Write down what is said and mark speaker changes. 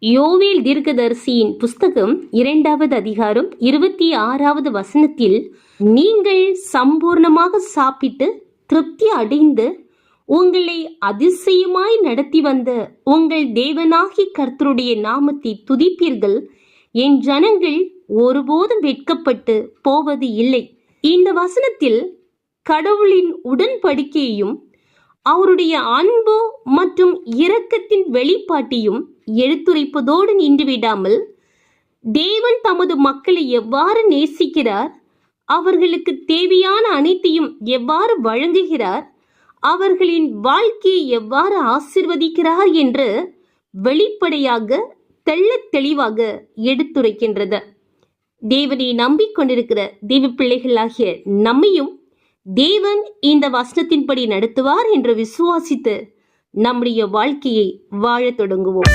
Speaker 1: யோவேல் தீர்க்கதரிசியின் புஸ்தகம் 2வது அதிகாரம் 26வது வசனத்தில், நீங்கள் சம்பூர்ணமாக சாப்பிட்டு திருப்தி அடைந்து உங்களை அதிசயமாய் நடத்தி வந்த உங்கள் தேவனாகி கர்த்தருடைய நாமத்தை துதிப்பீர்கள். என் ஜனங்கள் ஒருபோதும் வெட்கப்பட்டு போவது இல்லை. இந்த வசனத்தில் கடவுளின் உடன்படிக்கையையும் அவருடைய அன்பு மற்றும் இரக்கத்தின் வெளிப்பாட்டையும் எடுத்துரைப்பதோடு நின்றுவிடாமல், தேவன் தமது மக்களை எவ்வாறு நேசிக்கிறார், அவர்களுக்கு தேவையான அனைத்தையும் எவ்வாறு வழங்குகிறார், அவர்களின் வாழ்க்கையை எவ்வாறு ஆசிர்வதிக்கிறார் என்று வெளிப்படையாக தெள்ளத் தெளிவாக எடுத்துரைக்கின்றது. தேவனை நம்பிக்கொண்டிருக்கிற தேவ பிள்ளைகளாகிய நம்மையும் தேவன் இந்த வசனத்தின்படி நடத்துவார் என்று விசுவாசித்து நம்முடைய வாழ்க்கையை வாழத் தொடங்குவோம்.